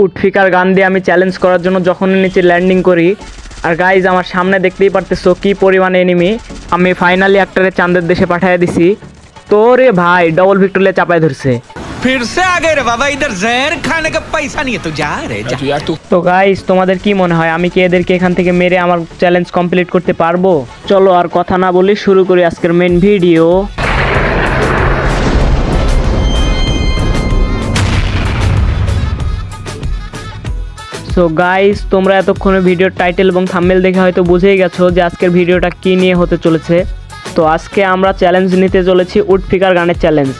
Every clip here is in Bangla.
উডফিকার গান দিয়ে আমি চ্যালেঞ্জ করার জন্য যখনই নিচে ল্যান্ডিং করি, আর গাইজ আমার সামনে দেখতেই পারতেছো কী পরিমাণে এনিমি। আমি ফাইনালি একটারে চাঁদের দেশে পাঠিয়ে দিছি। তো রে ভাই ডবল ভিক্টোরিয়া চাপায় ধরছে। फिर से आ गए रे बाबा, इधर जहर खाने का पैसा नहीं है तो जा रे जा। यार तू তো গাইজ তোমাদের কি মনে হয় আমি কি এদেরকে এখান থেকে মেরে আমার চ্যালেঞ্জ কমপ্লিট করতে পারবো? চলো আর কথা না বলি শুরু করি আজকের মেন ভিডিও। সো গাইস তোমরা এতক্ষণে ভিডিওর টাইটেল এবং থাম্বনেল দেখে হয়তো বুঝেই গেছো যে আজকের ভিডিওটা কী নিয়ে হতে চলেছে। তো আজকে আমরা চ্যালেঞ্জ নিতে চলেছি উডফিকার গানের চ্যালেঞ্জ।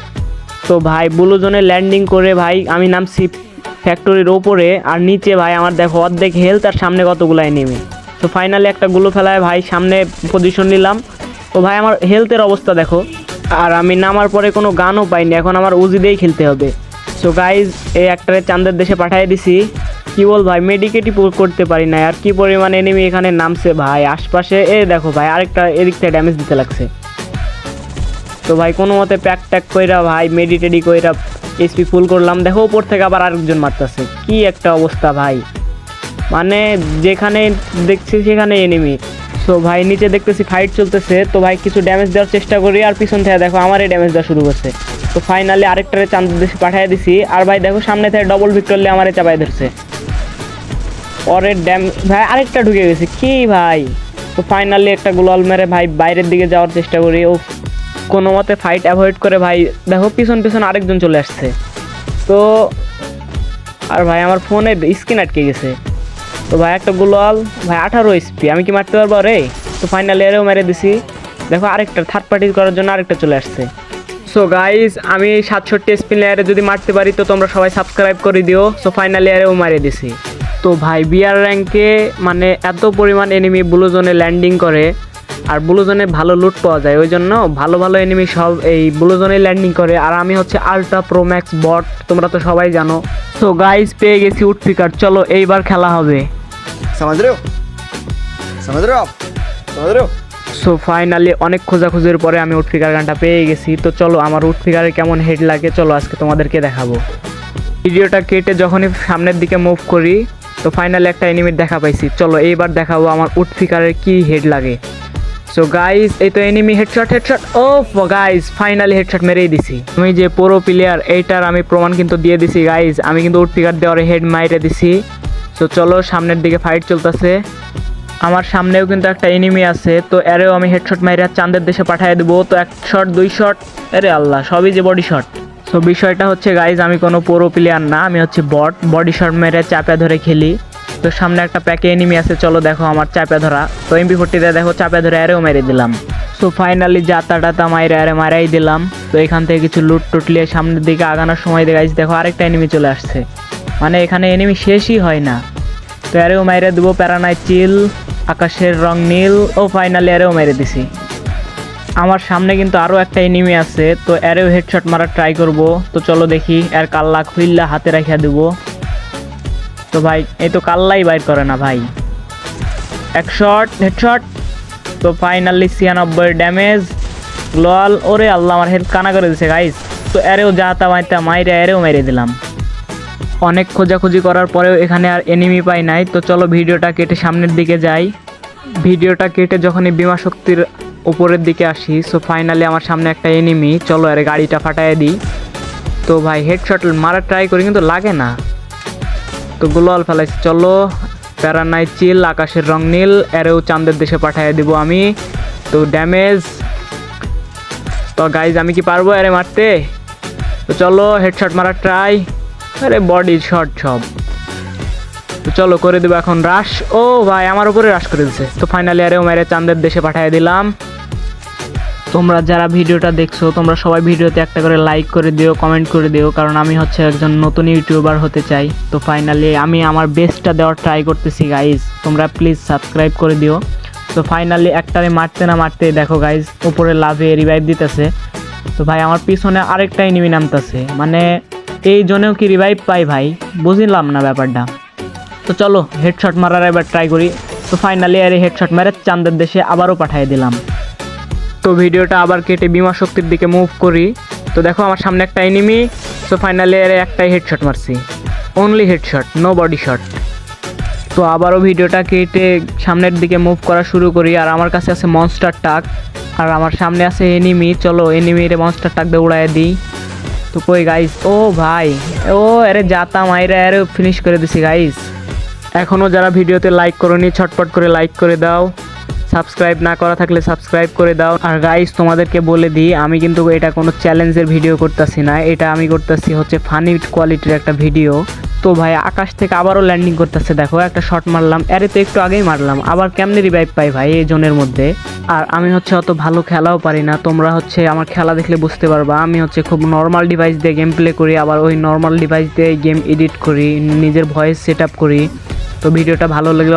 তো ভাই ব্লু জোনে ল্যান্ডিং করে ভাই আমি নামছি ফ্যাক্টরির ওপরে, আর নিচে ভাই আমার দেখো অর্ধেক হেলথ আর সামনে কতগুলো নেমে। তো ফাইনালি একটা গুলো ফেলায় ভাই সামনে পজিশন নিলাম। তো ভাই আমার হেলথের অবস্থা দেখো, আর আমি নামার পরে কোনো গানও পাইনি, এখন আমার উজি দিয়েই খেলতে হবে। সো গাইজ এই একটারে চাঁদের দেশে পাঠিয়ে দিছি। কি বল ভাই মেডিকেটই করতে পারি না, আর কি পরিমাণ এনিমি এখানে নামছে ভাই আশপাশে। দেখো ভাই আরেকটা এদিক থেকে ড্যামেজ দিতে লাগছে। তো ভাই কোনো মতে প্যাক ট্যাক কইরা ভাই মেডিটেডি কইরা এসপি ফুল করলাম। দেখো উপর থেকে আবার আরেকজন মারতেছে, কি একটা অবস্থা ভাই, মানে যেখানে দেখছি সেখানে এনিমি। সো ভাই নিচে দেখতেছি ফাইট চলতেছে। তো ভাই কিছু ড্যামেজ দেওয়ার চেষ্টা করি, আর পিছন থেকে দেখো আমারই ড্যামেজ দেওয়া শুরু করছে। তো ফাইনালি আরেকটারে চাঁদের দেশে পাঠিয়ে দিছি, আর ভাই দেখো সামনে থেকে ডবল ভিক্টোরিয়া আমারে চাপাই ধরছে। পরের ভাই আরেকটা ঢুকে গেছে কি ভাই। তো ফাইনালি একটা গোলাল মেরে ভাই বাইরের দিকে যাওয়ার চেষ্টা করি। ও কোনো মতে ফাইট অ্যাভয়েড করে ভাই দেখো পিছন পিছন আরেকজন চলে আসছে। তো আর ভাই আমার ফোনের স্ক্রিন আটকে গেছে। তো ভাই একটা গোলাল ভাই 18 এসপি, আমি কি মারতে পারবো রে? তো ফাইনালি এরেও মেরে দিছি। দেখো আরেকটা থার্ড পার্টি করার জন্য আরেকটা চলে আসছে। সো গাইজ আমি 67 এসপি লেয়ারে যদি মারতে পারি তো তোমরা সবাই সাবস্ক্রাইব করে দিও। সো ফাইনালি এরেও মারিয়ে দিছি। তো ভাই বিআর র্যাঙ্কে মানে এত পরিমাণ এনিমি ব্লু জোনে ল্যান্ডিং করে, আর ব্লু জোনে ভালো লুট পাওয়া যায়, ওই জন্য ভালো ভালো এনিমি সব এই ব্লু জোনে ল্যান্ডিং করে। আর আমি হচ্ছে আলট্রা প্রো ম্যাক্স বট, তোমরা তো সবাই জানো। সো গাইজ পেয়ে গেছি উডফিকার, চলো এইবার খেলা হবে। समझ रहे हो आप समझ रहे हो। সো ফাইনালি অনেক খোঁজাখুঁজির পরে আমি উডফিকার গানটা পেয়ে গেছি। তো চলো আমার উডফিকারে কেমন হেড লাগে চলো আজকে তোমাদেরকে দেখাবো। ভিডিওটা কেটে যখনই সামনের দিকে মুভ করি তো ফাইনালি একটা এনিমির দেখা পাইছি। চলো এইবার দেখাবো আমার উডফিকারের কি হেড লাগে। সো গাইজ এই তো এনিমি হেডশট। ও গাইজ ফাইনালি হেডশট মেরেই দিছি। আমি যে প্রো প্লেয়ার এইটার আমি প্রমাণ কিন্তু দিয়ে দিছি গাইজ, আমি কিন্তু উডফিকার দেওয়ার হেড মাইরে দিছি। তো চলো সামনের দিকে ফাইট চলতেছে, আমার সামনেও কিন্তু একটা এনিমি আছে। তো এরেও আমি হেডশট মাইরে চাঁদের দেশে পাঠিয়ে দেবো। তো 1 শট 2 শট, আরে আল্লাহ সবই যে বডি শট। সো বিষয়টা হচ্ছে গাইজ আমি কোনো প্রো প্লেয়ার না, আমি হচ্ছে বট, বডি শট মেরে চাপে ধরে খেলি। তো সামনে একটা প্যাকে এনিমি আছে, চলো দেখো আমার চাপে ধরা। তো MP40 দেখো চাপে ধরে এরেও মেরে দিলাম। সো ফাইনালি জাতা টাতা মাইরে আরে মারাই দিলাম। তো এখান থেকে কিছু লুট টুটলিয়ে সামনের দিকে আগানোর সময় গাইজ দেখো আরেকটা এনিমি চলে আসছে, মানে এখানে এনিমি শেষই হয় না। তো এরেও মাইরে দেবো, প্যারানাই চিল, আকাশের রং নীল। ও ফাইনালি এরেও মেরে দিছি। আমার সামনে কিন্তু আরও একটা এনিমি আছে, তো এরেও হেডশট মারার ট্রাই করব। তো চলো দেখি এর কাল্লা খুইল্লা হাতে রাখিয়া দেবো। তো ভাই এই তো কাল্লাই বাইর করে না ভাই। 1 শট হেডশট। তো ফাইনালি 96 ড্যামেজ লল। ওরে আল্লাহ আমার হেড কানা করে দিছে গাইস। তো এরেও যাতা মাইতা মাইরে এরেও মেরে দিলাম। অনেক খোঁজাখুঁজি করার পরেও এখানে আর এনিমি পাই নাই। তো চলো ভিডিওটা কেটে সামনের দিকে যাই। ভিডিওটা কেটে যখনই বিমা শক্তির উপরের দিকে আসি সো ফাইনালি আমার সামনে একটা এনিমি, চলো আরে গাড়িটা ফাটাই দিই। তো ভাই হেডশট মারার ট্রাই করি কিন্তু লাগে না। তো গোলাল ফেলাইছি, চলো প্যারানাই চিল, আকাশের রং নীল, এরেও চাঁদের দেশে পাঠিয়ে দিব আমি। তো ড্যামেজ। তো গাইজ আমি কি পারবো এরে মারতে? তো চলো হেডশট মারার ট্রাই, আরে বডি শট সব। তো চলো করে দেবো এখন রাশ। ও ভাই আমার উপরে রাশ করে দিচ্ছে। তো ফাইনালি আরেও মেরে চাঁদের দেশে পাঠিয়ে দিলাম। তোমরা যারা ভিডিওটা দেখছো তোমরা সবাই ভিডিওতে একটা করে লাইক করে দিও, কমেন্ট করে দিও, কারণ আমি হচ্ছে একজন নতুন ইউটিউবার হতে চাই। তো ফাইনালি আমি আমার বেস্টটা দেওয়ার ট্রাই করতেছি গাইজ, তোমরা প্লিজ সাবস্ক্রাইব করে দিও। তো ফাইনালি একটারে মারতে না মারতে দেখো গাইজ উপরে লাভে রিভাইভ দিতেছে। তো ভাই আমার পিছনে আরেকটা এনিমি নামতেছে, মানে এই জন্যও কি রিভাইভ পাই ভাই, বুঝলাম না ব্যাপারটা। তো চলো হেডশট মারার এবার ট্রাই করি। তো ফাইনালি আরে হেডশট মেরে চাঁদের দেশে আবারও পাঠিয়ে দিলাম। তো ভিডিওটা আবার কেটে বিমা শক্তির দিকে মুভ করি। তো দেখো আমার সামনে একটা এনিমি। সো ফাইনালি আরে একটাই হেডশট মারছি। Only headshot, no body shot. তো আবারও ভিডিওটা কেটে সামনের দিকে মুভ করা শুরু করি। আর আমার কাছে আছে মনস্টার টাক, আর আমার সামনে আছে এনিমি। চলো এনিমিরে মনস্টার টাক দিয়ে উড়াই দিই। তো কই গাইস, ও ভাই, ও আরে যাতা মাইরা আরে ফিনিশ করে দিছি গাইস। এখনও যারা ভিডিওতে লাইক করোনি ছটপট করে লাইক করে দাও, সাবস্ক্রাইব না করা থাকলে সাবস্ক্রাইব করে দাও। আর গাইস তোমাদেরকে বলে দিই, আমি কিন্তু এটা কোনো চ্যালেঞ্জের ভিডিও করতেছি না, এটা আমি করতেছি হচ্ছে ফানি কোয়ালিটির একটা ভিডিও। তো ভাই আকাশ থেকে আবারও ল্যান্ডিং করতেছে, দেখো একটা শট মারলাম, আরে তো একটু আগেই মারলাম, আবার কেমনে রিভাইভ পাই ভাই এই জোনের মধ্যে। আর আমি হচ্ছে অত ভালো খেলাও পারি না, তোমরা হচ্ছে আমার খেলা দেখলে বুঝতে পারবা। আমি হচ্ছে খুব নর্মাল ডিভাইস দিয়ে গেম প্লে করি, আবার ওই নর্মাল ডিভাইস দিয়ে গেম এডিট করি, নিজের ভয়েস সেট আপ করি। তো ভিডিওটা ভালো লাগলে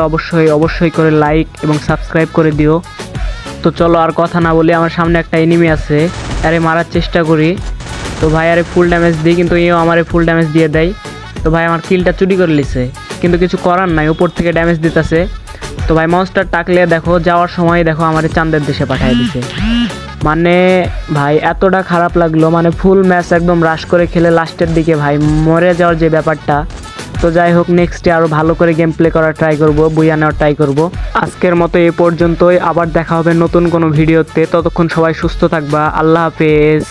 অবশ্যই করে লাইক এবং সাবস্ক্রাইব করে দিও। তো চলো আর কথা না বলি, আমার সামনে একটা এনিমি আছে, আরে মারার চেষ্টা করি। তো ভাই আরে ফুল ড্যামেজ দিই, কিন্তু এও আমারে ফুল ড্যামেজ দিয়ে দেয়। তো ভাই আমার কিলটা চুরি করে লিছে, কিন্তু কিছু করার নাই, উপর থেকে ড্যামেজ দিতেছে। তো ভাই মনস্টার টাকলে দেখো যাওয়ার সময় দেখো আমার চাঁদের দেশে পাঠিয়ে দিছে। মানে ভাই এতটা খারাপ লাগলো, মানে ফুল ম্যাচ একদম রাশ করে খেলে লাস্টের দিকে ভাই মরে যাওয়ার যে ব্যাপারটা। তো যাই হোক, নেক্সটে আরও ভালো করে গেম প্লে করার ট্রাই করব, বুইয়া নেওয়ার ট্রাই করব। আজকের মতো এই পর্যন্তই, আবার দেখা হবে নতুন কোনো ভিডিওতে। ততক্ষণ সবাই সুস্থ থাকবা, আল্লাহ হাফেজ।